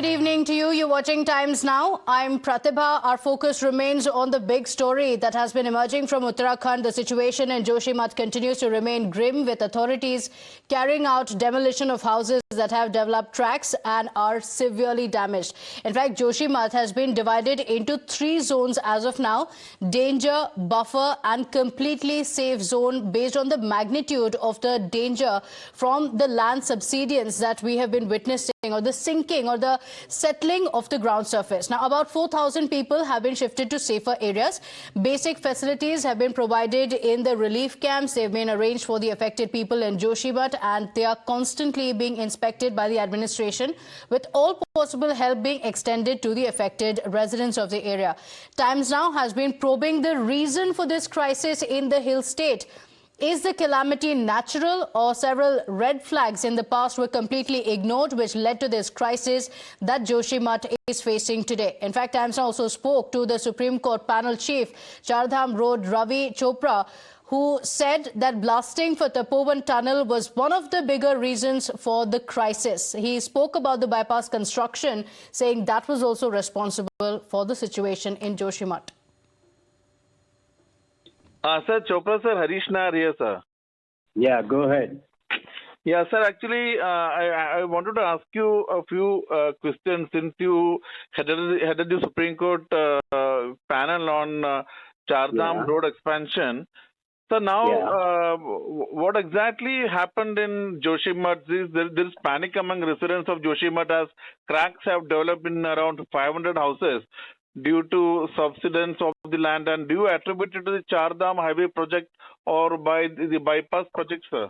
Good evening to you. You're watching Times Now. I'm Pratibha. Our focus remains on the big story that has been emerging from Uttarakhand. The situation in Joshimath continues to remain grim, with authorities carrying out demolition of houses that have developed tracks and are severely damaged. In fact, Joshimath has been divided into 3 zones as of now: danger, buffer and completely safe zone, based on the magnitude of the danger from the land subsidence that we have been witnessing, or the sinking or the settling of the ground surface. Now, about 4,000 people have been shifted to safer areas. Basic facilities have been provided in the relief camps. They've been arranged for the affected people in Joshimath, and they are constantly being inspected by the administration, with all possible help being extended to the affected residents of the area. Times Now has been probing the reason for this crisis in the hill state. Is the calamity natural, or several red flags in the past were completely ignored, which led to this crisis that Joshimath is facing today? In fact, Times Now also spoke to the Supreme Court panel chief, Chardham Road Ravi Chopra, who said that blasting for Tapovan tunnel was one of the bigger reasons for the crisis. He spoke about the bypass construction, saying that was also responsible for the situation in Joshimath. Sir, Chopra sir, Harish Nair here, sir. Yeah, go ahead. Yeah, sir, actually, I wanted to ask you a few questions, since you headed the Supreme Court panel on Chardham Road expansion. So now, what exactly happened in Joshimath? There is panic among residents of Joshimath, as cracks have developed in around 500 houses due to subsidence of the land. And do you attribute it to the Chardham highway project or by the bypass project, sir?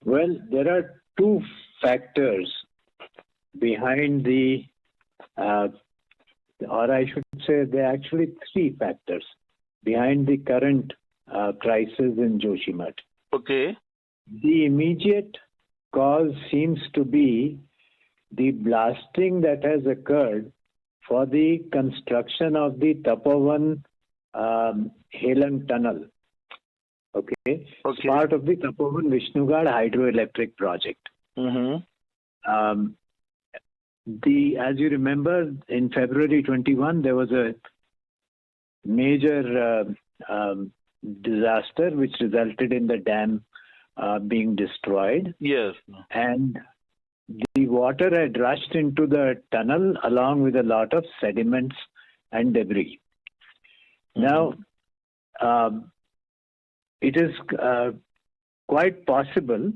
Well, there are 2 factors behind the, or I should say there are actually 3 factors behind the current crisis in Joshimath. Okay. The immediate cause seems to be the blasting that has occurred for the construction of the Tapovan Helang tunnel. Okay. It's part of the Tapovan Vishnugad hydroelectric project. As you remember, in February 21, there was a major disaster which resulted in the dam being destroyed. Yes. And the water had rushed into the tunnel along with a lot of sediments and debris. Now, it is quite possible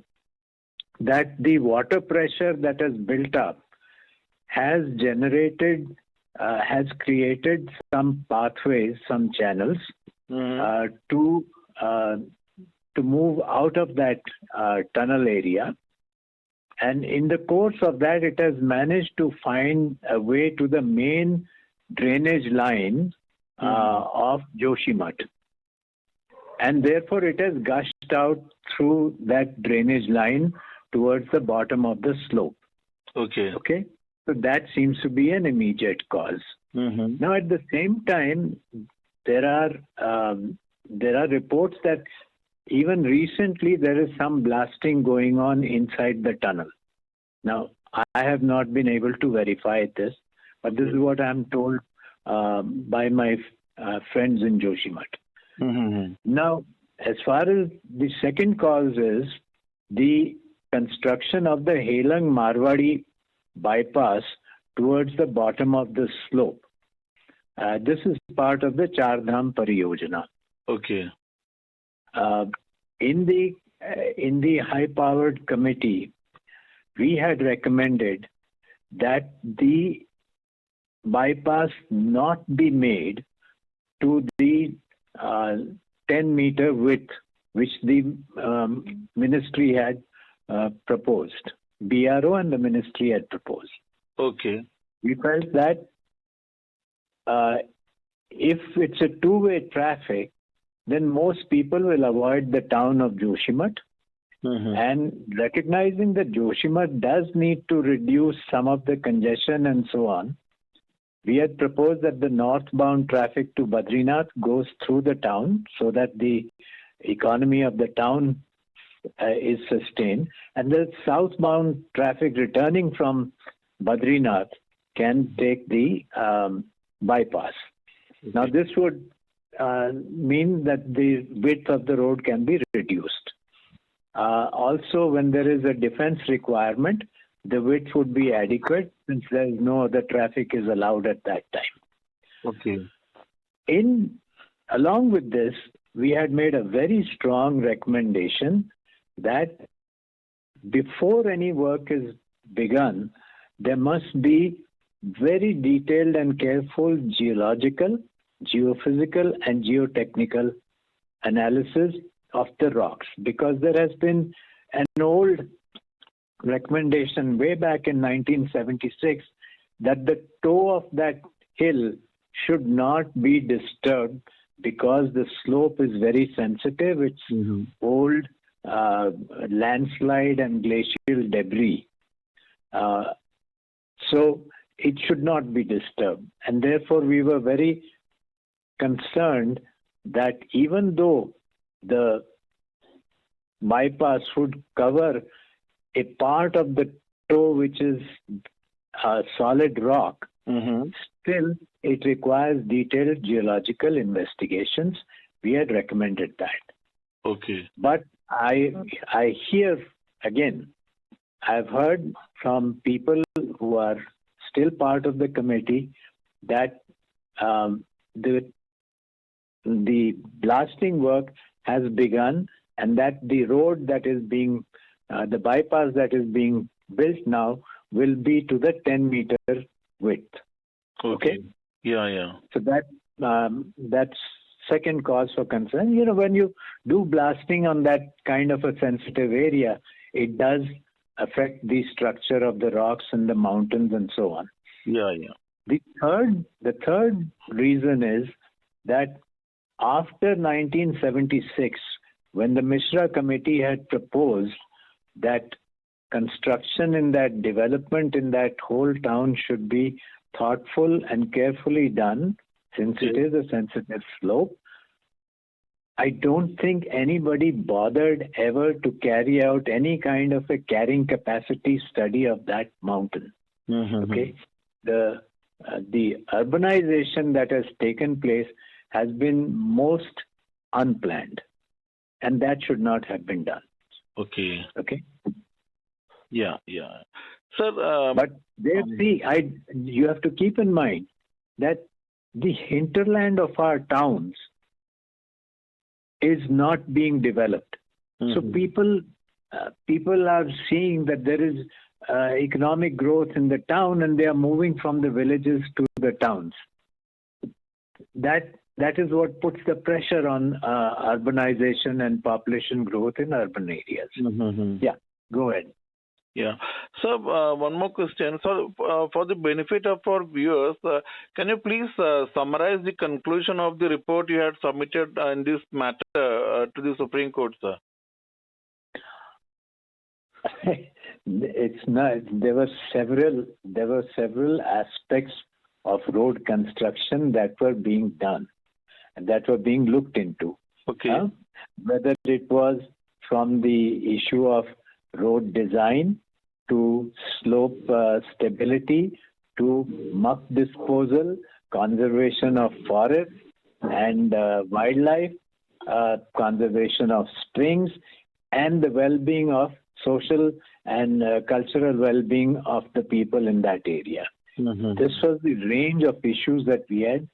that the water pressure that has built up has created some pathways, some channels to move out of that tunnel area. And in the course of that, it has managed to find a way to the main drainage line of Joshimath. And therefore, it has gushed out through that drainage line towards the bottom of the slope. Okay. Okay. So that seems to be an immediate cause. Now, at the same time, there are reports that even recently there is some blasting going on inside the tunnel. Now, I have not been able to verify this, but this is what I'm told by my friends in Joshimath. Now, as far as the second cause is the construction of the Helang Marwadi bypass towards the bottom of the slope. This is part of the Chardham Pariyojana. Okay. In the high-powered committee, we had recommended that the bypass not be made to the 10-meter width which the ministry had proposed. BRO and the ministry had proposed. Okay. We felt that if it's a two-way traffic, then most people will avoid the town of Joshimath. And recognizing that Joshimath does need to reduce some of the congestion and so on, we had proposed that the northbound traffic to Badrinath goes through the town so that the economy of the town is sustained, and the southbound traffic returning from Badrinath can take the bypass. Okay. Now, this would mean that the width of the road can be reduced. Also, when there is a defense requirement, the width would be adequate since there is no other traffic is allowed at that time. Okay. Along with this, we had made a very strong recommendation that before any work is begun, there must be very detailed and careful geological, geophysical, and geotechnical analysis of the rocks, because there has been an old recommendation way back in 1976 that the toe of that hill should not be disturbed because the slope is very sensitive. It's old landslide and glacial debris. So it should not be disturbed. And therefore, we were very concerned that even though the bypass would cover a part of the toe which is solid rock, still it requires detailed geological investigations. We had recommended that. Okay. But I hear again, I've heard from people who are still part of the committee that the blasting work has begun, and that the road that is being, the bypass that is being built now will be to the 10-meter width. Okay. Yeah. So that's second cause for concern. You know, when you do blasting on that kind of a sensitive area, it does affect the structure of the rocks and the mountains and so on. Yeah. The third reason is that after 1976, when the Mishra Committee had proposed that construction in that development in that whole town should be thoughtful and carefully done, since it is a sensitive slope, I don't think anybody bothered ever to carry out any kind of a carrying capacity study of that mountain. Okay, the urbanization that has taken place has been most unplanned, and that should not have been done. Okay. Yeah. Sir, but there, you have to keep in mind that the hinterland of our towns is not being developed. So people are seeing that there is economic growth in the town, and they are moving from the villages to the towns. That is what puts the pressure on urbanization and population growth in urban areas. Yeah, go ahead. Yeah. So, one more question. So, for the benefit of our viewers, can you please summarize the conclusion of the report you had submitted in this matter to the Supreme Court, sir? It's not. There were several aspects of road construction that were being done and that were being looked into. Okay. Whether it was from the issue of road design to slope stability to muck disposal, conservation of forests and wildlife, conservation of springs, and the well-being of social and cultural well-being of the people in that area. This was the range of issues that we had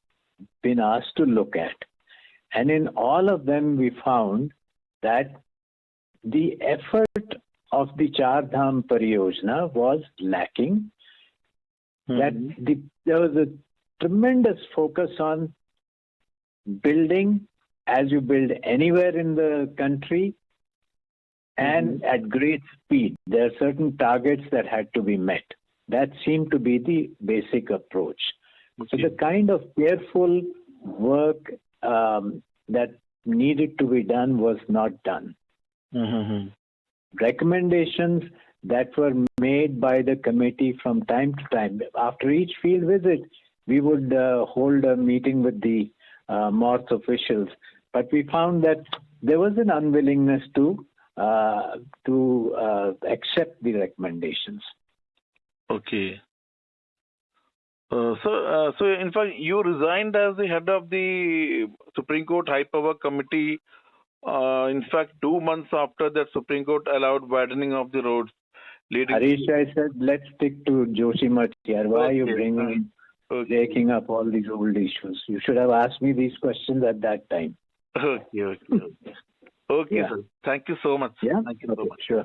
been asked to look at. And in all of them, we found that the effort of the Char Dham Pariyojana was lacking. That there was a tremendous focus on building as you build anywhere in the country and at great speed. There are certain targets that had to be met. That seemed to be the basic approach. So the kind of careful work that needed to be done was not done. Recommendations that were made by the committee from time to time. After each field visit, we would hold a meeting with the MORTH officials. But we found that there was an unwillingness to accept the recommendations. Okay. So in fact, you resigned as the head of the Supreme Court High Power Committee. In fact, 2 months after that, Supreme Court allowed widening of the roads. Harish, I said, let's stick to Joshimath here. Why are you breaking up all these old issues? You should have asked me these questions at that time. Okay, Yeah. sir. Thank you so much. Yeah, Thank you so much. Sure.